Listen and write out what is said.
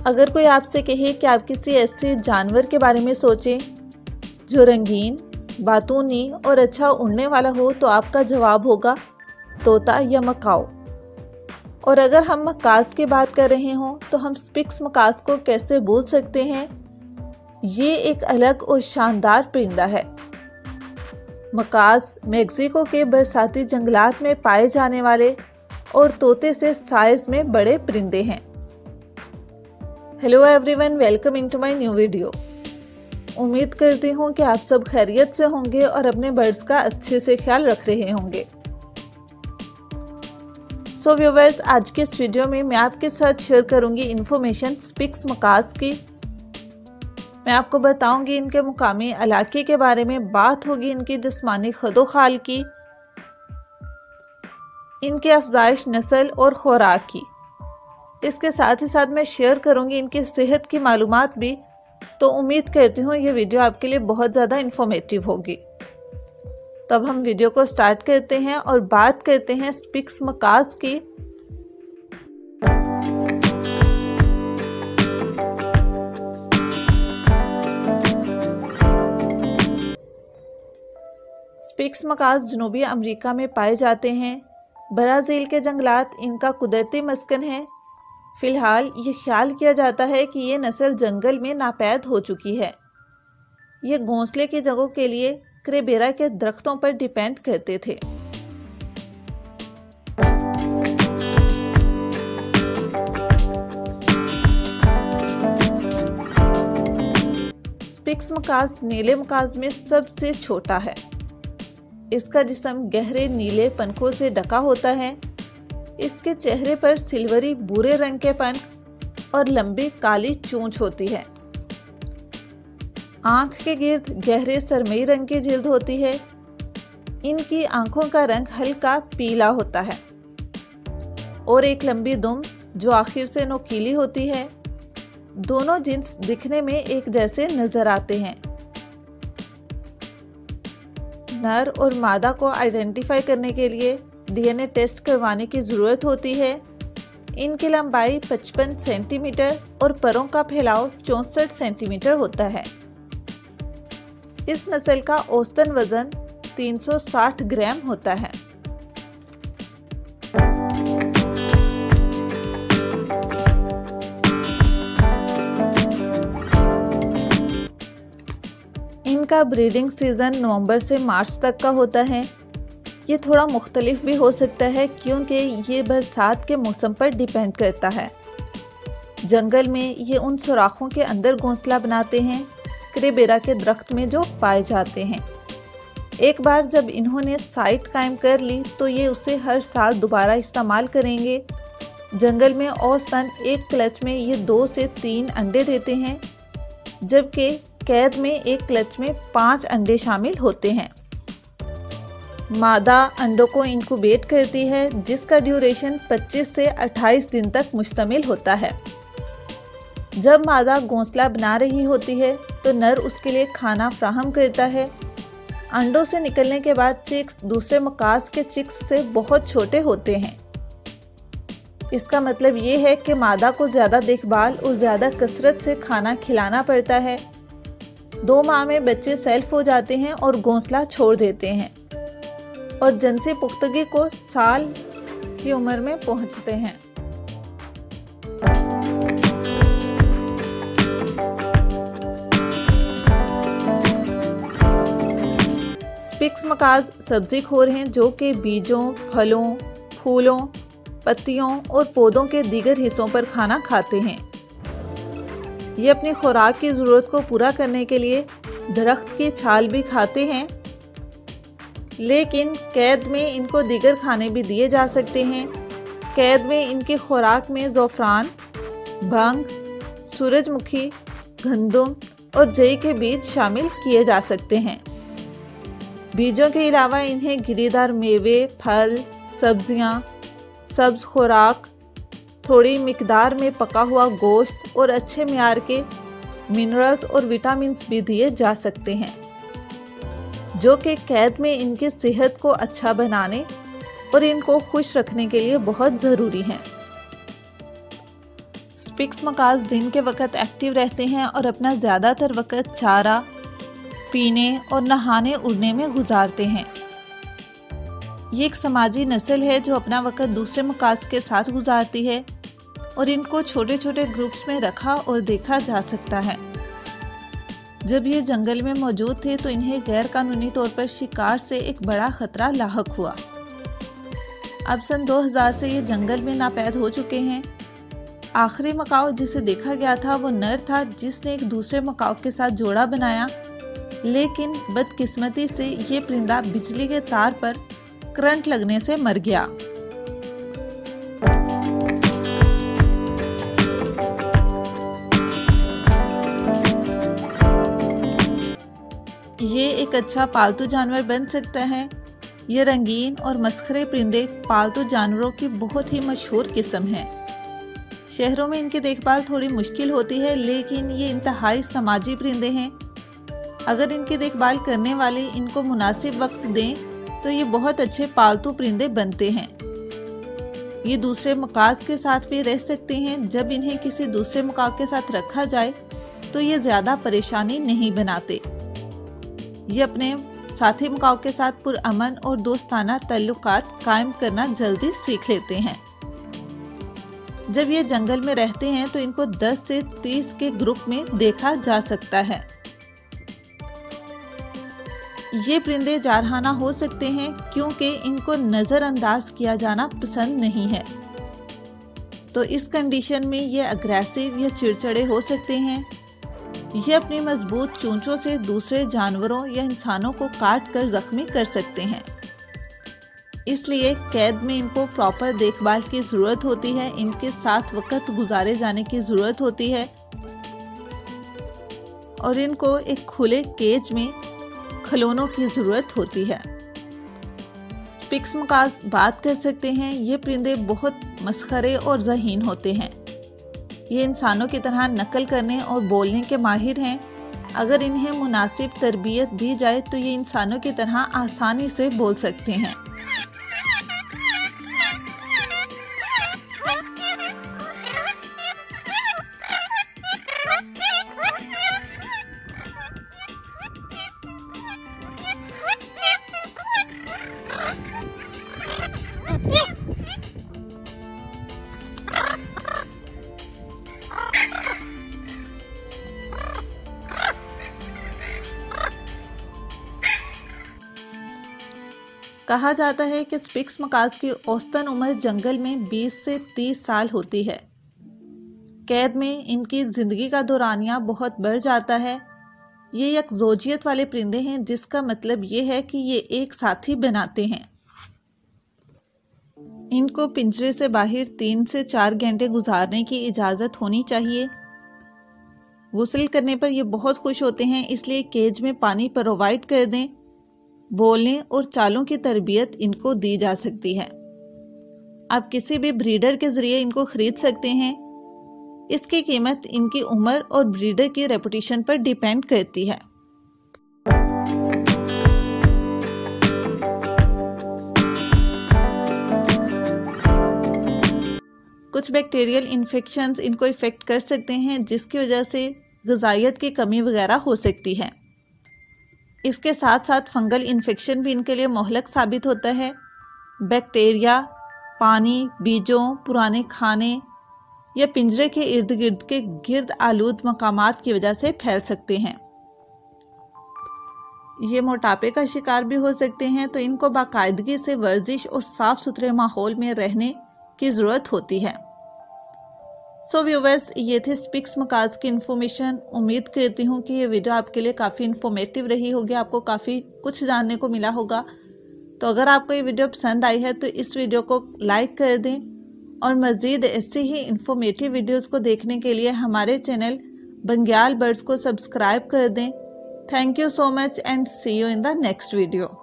अगर कोई आपसे कहे कि आप किसी ऐसे जानवर के बारे में सोचें जो रंगीन, बातूनी और अच्छा उड़ने वाला हो, तो आपका जवाब होगा तोता या मकाओ। और अगर हम मकास की बात कर रहे हों तो हम स्पिक्स मकास को कैसे भूल सकते हैं। ये एक अलग और शानदार परिंदा है। मकास मेक्सिको के बरसाती जंगलात में पाए जाने वाले और तोते से साइज में बड़े परिंदे हैं। Hello everyone, welcome into my new video. उम्मीद करती हूँ कि आप सब खैरियत से होंगे और अपने बर्ड्स का अच्छे से ख्याल रख रहे होंगे। सो व्यूवर्स, आज के इस वीडियो में मैं आपके साथ शेयर करूंगी इन्फॉर्मेशन स्पिक्स मकास की। मैं आपको बताऊंगी इनके मुकामी इलाके के बारे में, बात होगी इनकी जिस्मानी खदोखाल की, इनके अफजाइश नस्ल और खुराक की। इसके साथ ही साथ मैं शेयर करूंगी इनकी सेहत की मालूमात भी। तो उम्मीद करती हूँ ये वीडियो आपके लिए बहुत ज़्यादा इन्फॉर्मेटिव होगी। तब हम वीडियो को स्टार्ट करते हैं और बात करते हैं स्पिक्स मकास की। स्पिक्स मकास जनूबी अमेरिका में पाए जाते हैं। ब्राज़ील के जंगलात इनका कुदरती मस्कन है। फिलहाल ये ख्याल किया जाता है कि ये नस्ल जंगल में नापैद हो चुकी है। ये घोंसले की जगहों के लिए क्रेबेरा के दरख्तों पर डिपेंड करते थे। स्पिक्स मकास नीले मकास में सबसे छोटा है। इसका जिस्म गहरे नीले पनखों से ढका होता है। इसके चेहरे पर सिल्वरी भूरे रंग के पंख और लंबी काली चोंच होती है। आंख के गिर्द गहरे सरमई रंग की जिल्द होती है। इनकी आंखों का रंग हल्का पीला होता है और एक लंबी दुम जो आखिर से नोकीली होती है। दोनों जिन्स दिखने में एक जैसे नजर आते हैं। नर और मादा को आइडेंटिफाई करने के लिए डीएनए टेस्ट करवाने की ज़रूरत होती है। इनकी लंबाई 55 सेंटीमीटर और परों का फैलाव 64 सेंटीमीटर होता है। इस नस्ल का औसतन वजन 360 ग्राम होता है। इनका ब्रीडिंग सीजन नवंबर से मार्च तक का होता है। ये थोड़ा मुख्तलिफ भी हो सकता है क्योंकि ये बरसात के मौसम पर डिपेंड करता है। जंगल में ये उन सुराखों के अंदर घोंसला बनाते हैं क्रेबेरा के दरख्त में जो पाए जाते हैं। एक बार जब इन्होंने साइट कायम कर ली तो ये उसे हर साल दोबारा इस्तेमाल करेंगे। जंगल में औसतन एक क्लच में ये 2 से 3 अंडे देते हैं, जबकि कैद में एक क्लच में 5 अंडे शामिल होते हैं। मादा अंडों को इंक्यूबेट करती है, जिसका ड्यूरेशन 25 से 28 दिन तक मुश्तमिल होता है। जब मादा घोंसला बना रही होती है तो नर उसके लिए खाना फ्राहम करता है। अंडों से निकलने के बाद चिक्स दूसरे मकास के चिक्स से बहुत छोटे होते हैं। इसका मतलब ये है कि मादा को ज़्यादा देखभाल और ज़्यादा कसरत से खाना खिलाना पड़ता है। 2 माह में बच्चे सेल्फ हो जाते हैं और घोंसला छोड़ देते हैं और जिनसी पुख्तगी को साल की उम्र में पहुंचते हैं। स्पिक्स मकास सब्जी खोर हैं जो कि बीजों, फलों, फूलों, पत्तियों और पौधों के दीगर हिस्सों पर खाना खाते हैं। ये अपनी खुराक की ज़रूरत को पूरा करने के लिए दरख्त की छाल भी खाते हैं, लेकिन कैद में इनको दीगर खाने भी दिए जा सकते हैं। कैद में इनकी खुराक में ज़ोफ़रान, भंग, सूरजमुखी, गंदम और जई के बीज शामिल किए जा सकते हैं। बीजों के अलावा इन्हें गिरीदार मेवे, फल, सब्जियां, सब्ज खुराक, थोड़ी मिकदार में पका हुआ गोश्त और अच्छे मियार के मिनरल्स और विटामिन्स भी दिए जा सकते हैं, जो कि कैद में इनकी सेहत को अच्छा बनाने और इनको खुश रखने के लिए बहुत ज़रूरी हैं। स्पिक्स मकाज दिन के वक्त एक्टिव रहते हैं और अपना ज़्यादातर वक्त चारा, पीने और नहाने उड़ने में गुजारते हैं। ये एक समाजी नस्ल है जो अपना वक्त दूसरे मकाज के साथ गुजारती है और इनको छोटे छोटे ग्रुप्स में रखा और देखा जा सकता है। जब ये जंगल में मौजूद थे तो इन्हें गैर कानूनी तौर पर शिकार से एक बड़ा खतरा लाहक हुआ। अब सन 2000 से ये जंगल में नापैद हो चुके हैं। आखिरी मकाओ जिसे देखा गया था वो नर था जिसने एक दूसरे मकाओ के साथ जोड़ा बनाया, लेकिन बदकिस्मती से ये परिंदा बिजली के तार पर करंट लगने से मर गया। ये एक अच्छा पालतू जानवर बन सकता है। ये रंगीन और मस्खरे परिंदे पालतू जानवरों की बहुत ही मशहूर किस्म है। शहरों में इनकी देखभाल थोड़ी मुश्किल होती है, लेकिन ये इंतहाई समाजी परिंदे हैं। अगर इनकी देखभाल करने वाले इनको मुनासिब वक्त दें तो ये बहुत अच्छे पालतू परिंदे बनते हैं। ये दूसरे मकाज के साथ भी रह सकते हैं। जब इन्हें किसी दूसरे मकाज के साथ रखा जाए तो ये ज़्यादा परेशानी नहीं बनाते। ये अपने साथी मकाओ के साथ पुरअमन और दोस्ताना ताल्लुकात कायम करना जल्दी सीख लेते हैं। जब ये जंगल में रहते हैं तो इनको 10 से 30 के ग्रुप में देखा जा सकता है। ये परिंदे जारहाना हो सकते हैं क्योंकि इनको नज़रअंदाज किया जाना पसंद नहीं है। तो इस कंडीशन में ये अग्रेसिव या चिड़चिड़े हो सकते हैं। ये अपनी मजबूत चोंचों से दूसरे जानवरों या इंसानों को काट कर जख्मी कर सकते हैं। इसलिए कैद में इनको प्रॉपर देखभाल की ज़रूरत होती है। इनके साथ वक्त गुजारे जाने की ज़रूरत होती है और इनको एक खुले केज में खिलौनों की ज़रूरत होती है। स्पिक्स मकाज बात कर सकते हैं। ये परिंदे बहुत मस्खरे और ज़हीन होते हैं। ये इंसानों की तरह नकल करने और बोलने के माहिर हैं। अगर इन्हें मुनासिब तरबियत दी जाए तो ये इंसानों की तरह आसानी से बोल सकते हैं। कहा जाता है कि स्पिक्स मकाज की औसतन उम्र जंगल में 20 से 30 साल होती है। कैद में इनकी ज़िंदगी का दौरानिया बहुत बढ़ जाता है। ये एक ज़ोजियत वाले परिंदे हैं, जिसका मतलब ये है कि ये एक साथी बनाते हैं। इनको पिंजरे से बाहर 3 से 4 घंटे गुजारने की इजाज़त होनी चाहिए। गुस्ल करने पर ये बहुत खुश होते हैं, इसलिए केज में पानी प्रोवाइड कर दें। बोलने और चालों की तरबियत इनको दी जा सकती है। आप किसी भी ब्रीडर के ज़रिए इनको ख़रीद सकते हैं। इसकी कीमत इनकी उम्र और ब्रीडर की रेपुटेशन पर डिपेंड करती है। कुछ बैक्टीरियल इन्फेक्शंस इनको इफ़ेक्ट कर सकते हैं, जिसकी वजह से ग़िज़ाइयत की कमी वगैरह हो सकती है। इसके साथ साथ फंगल इन्फेक्शन भी इनके लिए मोहलक साबित होता है। बैक्टीरिया पानी, बीजों, पुराने खाने या पिंजरे के इर्द गिर्द के गिर्द आलूद मकामात की वजह से फैल सकते हैं। ये मोटापे का शिकार भी हो सकते हैं, तो इनको बाकायदगी से वर्जिश और साफ सुथरे माहौल में रहने की ज़रूरत होती है। सो व्यूवर्स, ये थे स्पिक्स मकाज की इन्फॉर्मेशन। उम्मीद करती हूँ कि ये वीडियो आपके लिए काफ़ी इन्फॉर्मेटिव रही होगी, आपको काफ़ी कुछ जानने को मिला होगा। तो अगर आपको ये वीडियो पसंद आई है तो इस वीडियो को लाइक कर दें और मज़ीद ऐसे ही इन्फॉर्मेटिव वीडियोज़ को देखने के लिए हमारे चैनल बंग्याल बर्ड्स को सब्सक्राइब कर दें। Thank you so much and see you in the next video.